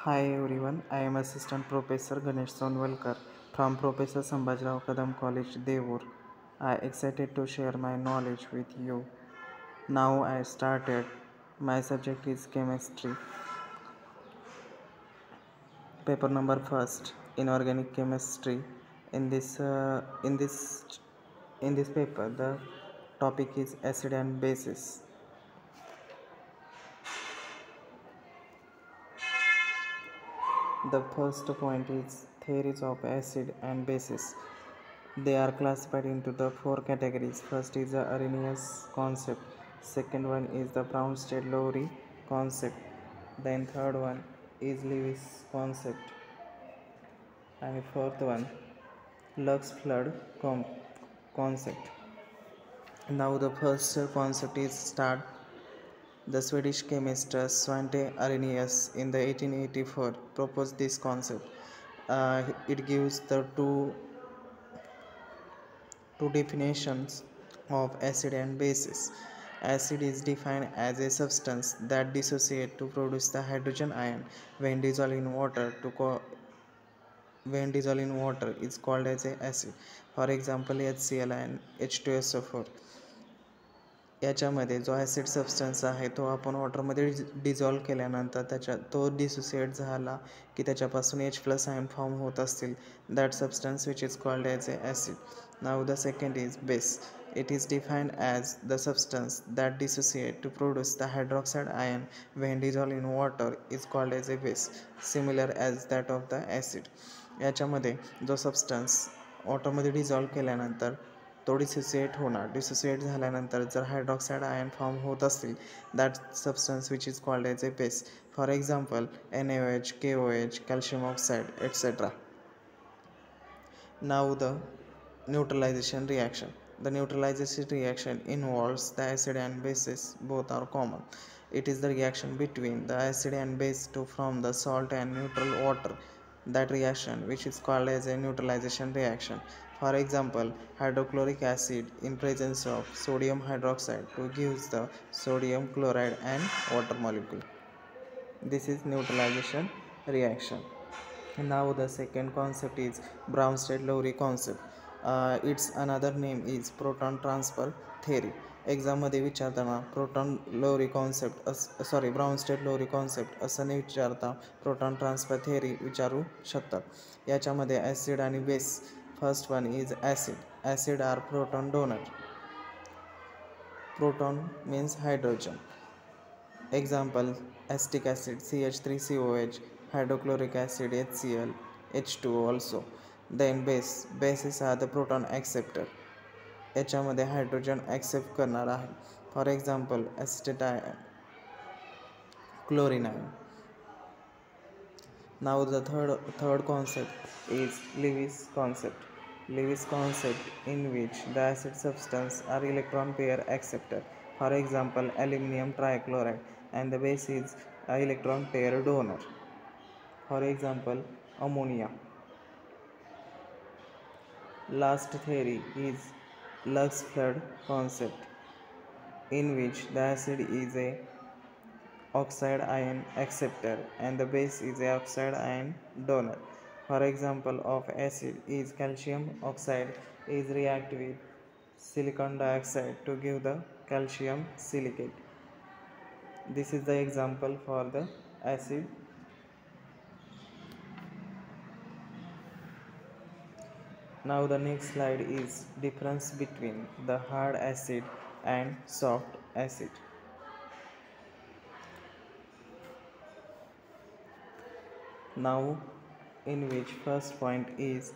Hi everyone, I am Assistant Professor Ganesh Sonwalkar from Professor Sambhajirao Kadam College, Devur. I am excited to share my knowledge with you. Now I started. My subject is chemistry. Paper number first, inorganic chemistry. In this uh, in this in this paper, the topic is acid and bases. The first point is theories of acid and bases. They are classified into the four categories. First is the Arrhenius concept. Second one is the Bronsted-Lowry concept. Then third one is Lewis concept. And fourth one, Lux-Flood concept. Now the first concept is start. The Swedish chemist Svante Arrhenius in the 1884 proposed this concept. It gives the two definitions of acid and bases. Acid is defined as a substance that dissociates to produce the hydrogen ion when dissolved in water when dissolved in water is called as a acid. For example, HCl and H2SO4. याच्यामध्ये जो acid substance आहे तो आपण वॉटरमध्ये dissolve केल्यानंतर तो dissociate झाला की त्याच्यापासून H+ आयन फॉर्म होत असतील. That substance which is called as A acid. Now the second is base. It is defined as the substance that dissociate to produce the hydroxide ion when dissolved in water is called as a base, similar as that of the acid. याच्यामध्ये जो substance वॉटरमध्ये dissolve केल्यानंतर तो dissociate झाल्यानंतर जर hydroxide ion form होत असतील that substance which is called as a base. For example NaOH, KOH, calcium oxide etcetera. Now the neutralization reaction. The neutralization reaction involves the acid and bases, both are common. It is the reaction between the acid and base to form the salt and neutral water. That reaction which is called as a neutralization reaction. For example, hydrochloric acid in presence of sodium hydroxide to gives the sodium chloride and water molecule. This is neutralization reaction. Now the second concept is Bronsted-Lowry concept. Its another name is proton transfer theory. एक्झाममध्ये विचारताना ब्राउनस्टेड-लोरी concept असं नाही विचारता, proton transfer theory विचारू शकतात. याच्यामध्ये acid आणि base. First one is acid. Acid are proton donor. Proton means hydrogen. Example acetic acid CH3COH, hydrochloric acid HCl, H2O also. Then bases are the proton acceptor. याच्यामध्ये hydrogen accept करणार आहे. For example acetate ion, chlorine ion. Now the third concept is Lewis concept. Lewis concept in which the acid substance are electron pair acceptor. For example, aluminum trichloride, and the base is electron pair donor. For example, ammonia. Last theory is Lux-Flood concept, in which the acid is a oxide ion acceptor and the base is a oxide ion donor. For example of acid is calcium oxide is react with silicon dioxide to give the calcium silicate. This is the example for the acid. Now the next slide is difference between the hard acid and soft acid. Now in which first point is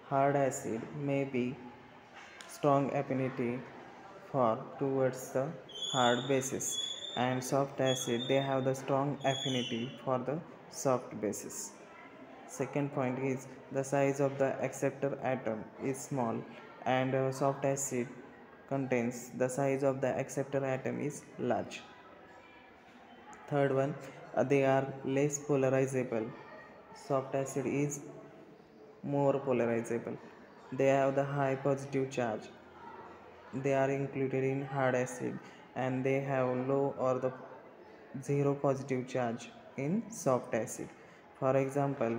hard acid may be strong affinity for towards the hard bases, and soft acid they have the strong affinity for the soft bases. Second point is the size of the acceptor atom is small, and soft acid contains the size of the acceptor atom is large. Third one, they are less polarizable. Soft acid is more polarizable. They have the high positive charge. They are included in hard acid, and they have low or the zero positive charge in soft acid. For example,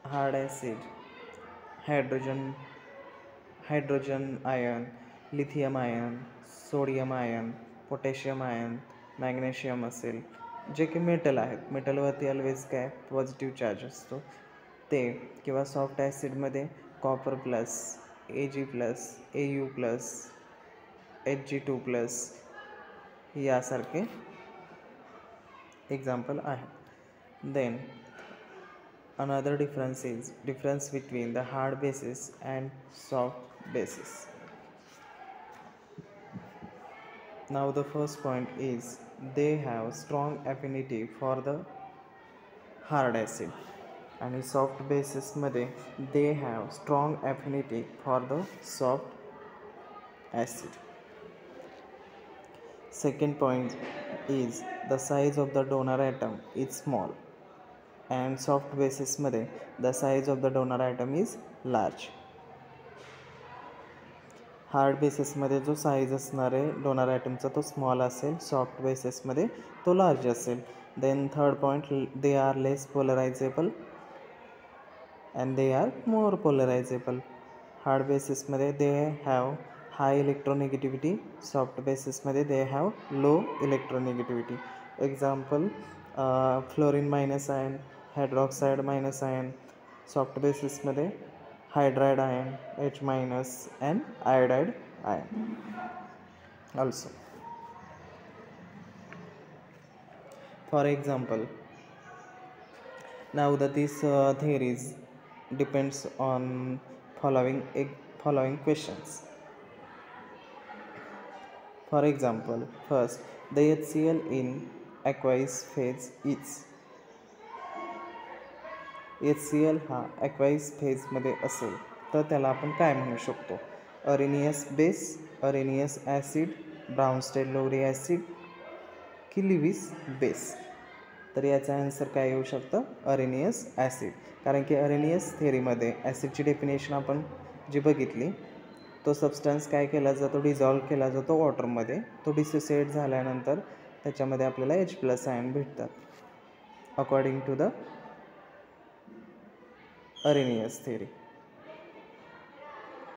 hard acid, hydrogen ion, lithium ion, sodium ion, potassium ion, magnesium असेल, जे की metal आहेत, मेटलवरती always काय positive charge असतो ते, किंवा soft ॲसिडमध्ये copper plus, Ag plus, Au plus, Hg2+ यासारखे एक्झाम्पल आहे. Then another difference between the hard bases and soft bases. Now the first point is they have strong affinity for the hard acid, आणि soft बेसिसमध्ये they have strong affinity for the soft acid. Second point is the size of the donor atom is small, and soft basisमध्ये the size of the donor atom is large. Hard बेसिसमध्ये जो size असणार आहे donor ॲटमचा तो small असेल, soft बेसिसमध्ये तो large असेल. Then third point, they are less polarisable and they are more polarisable. Hard बेसिसमध्ये they have high electronegativity, soft बेसिसमध्ये they have low electronegativity. Example, fluorine minus ion, hydroxide minus ion. Soft बेसिसमध्ये hydride ion, H- and iodide ion also. For example, now that these theories depends on following questions. For example, first, the HCl in aqueous phase is. HCl हा ॲक्वाईस फेजमध्ये असेल तर त्याला आपण काय म्हणू शकतो? अरेनियस बेस, अरेनियस ॲसिड, ब्राउनस्टेन लोरी acid की लिविस बेस. तर याचा आन्सर काय येऊ शकतं? Arrhenius acid. कारण की अरेनियस थेअरीमध्ये ॲसिडची डेफिनेशन आपण जी बघितली, तो सबस्टन्स काय केला जातो? डिझॉल्व केला जातो वॉटरमध्ये. तो डिसोसिएट झाल्यानंतर त्याच्यामध्ये आपल्याला H+ आयन भेटतात according to the Arrhenius theory.